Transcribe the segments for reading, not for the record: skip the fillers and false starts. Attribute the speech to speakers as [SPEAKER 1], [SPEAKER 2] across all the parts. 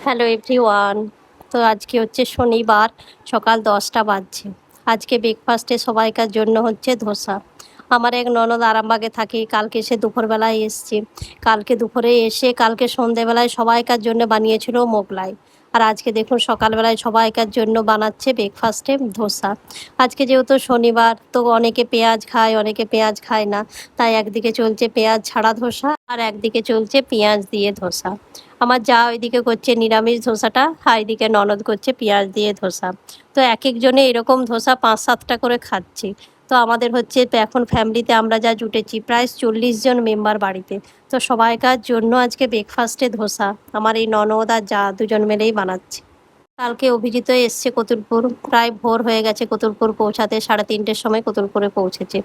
[SPEAKER 1] Hello everyone. তো আজকে হচ্ছে শনিবার, সকাল 10টা বাজছে। আজকে ব্রেকফাস্টে সবাইকার জন্য হচ্ছে ধোসা। আমার এক ননদ আরামবাগে থাকে, কালকে সে দুপুরবেলায় এসছে। কালকে দুপুরে এসে কালকে সন্ধেবেলায় সবাইকার জন্য বানিয়েছিল মোগলাই। আর আজকে দেখুন সকালবেলায় সবাইকার জন্য বানাচ্ছে ব্রেকফাস্টে ধোসা। আজকে যেহেতু শনিবার, তো অনেকে পেঁয়াজ খায়, অনেকে পেঁয়াজ খায় না। তাই একদিকে চলছে পেঁয়াজ ছাড়া ধোসা, আর একদিকে চলছে পেঁয়াজ দিয়ে ধোসা। আমার যা ওইদিকে করছে নিরামিষ ধোসাটা, আর এদিকে ননদ করছে পেঁয়াজ দিয়ে ধোসা। তো এক একজনে এরকম ধোসা 5-7টা করে খাচ্ছি। তো আমাদের হচ্ছে এখন ফ্যামিলিতে আমরা যা জুটেছি প্রায় 40 জন মেম্বার বাড়িতে। তো সবাইকার জন্য আজকে ব্রেকফাস্টে ধোসা আমার এই ননদ আর যা দুজন মিলেই বানাচ্ছি। কালকে অভিজিৎ এসছে কতুলপুর, প্রায় ভোর হয়ে গেছে কতুলপুর পৌঁছাতে, 3:30-র সময় কতুলপুরে পৌঁছেছে।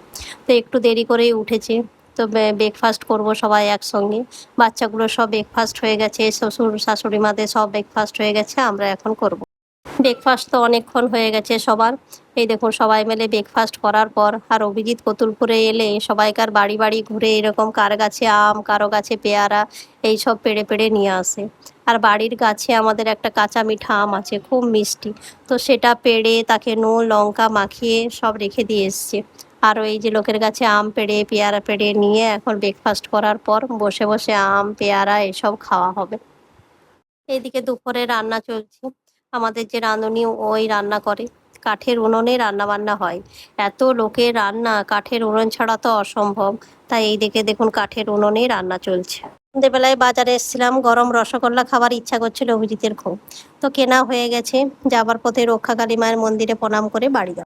[SPEAKER 1] তো একটু দেরি করেই উঠেছে। তো ব্রেকফাস্ট করব সবাই একসঙ্গে। বাচ্চাগুলো সব ব্রেকফাস্ট হয়ে গেছে, শ্বশুর শাশুড়ি মাদের সব ব্রেকফাস্ট হয়ে গেছে, আমরা এখন করব। ব্রেকফাস্ট তো অনেকক্ষণ হয়ে গেছে সবার। এই দেখুন সবাই মিলে ব্রেকফাস্ট করার পর আর অভিজিৎ কতুলপুরে এলে সবাইকার বাড়ি বাড়ি ঘুরে এরকম কার গাছে আম, কারো গাছে পেয়ারা, এই সব পেড়ে পেড়ে নিয়ে আসে। আর বাড়ির গাছে আমাদের একটা কাঁচা মিঠা আম আছে, খুব মিষ্টি। তো সেটা পেড়ে তাকে নুন লঙ্কা মাখিয়ে সব রেখে দিয়ে এসছে। আরও এই যে লোকের গাছে আম পেড়ে পেয়ারা পেড়ে নিয়ে এখন ব্রেকফাস্ট করার পর বসে বসে আম পেয়ারা এসব খাওয়া হবে। এদিকে দুপুরে রান্না চলছে। আমাদের যে রাঁধুনি ওই রান্না করে, কাঠের উনুনে রান্না বান্না হয়। এত লোকের রান্না, কাঠের উনুন ছাড়া তো অসম্ভব। তাই এই দিকে দেখুন কাঠের উনুনেই রান্না চলছে। সন্ধ্যেবেলায় বাজারে এসেছিলাম, গরম রসগোল্লা খাবার ইচ্ছা করছিল অভিজিতের খুব। তো কেনা হয়ে গেছে, যাবার পথে রক্ষাকালী মায়ের মন্দিরে প্রণাম করে বাড়ি যাব।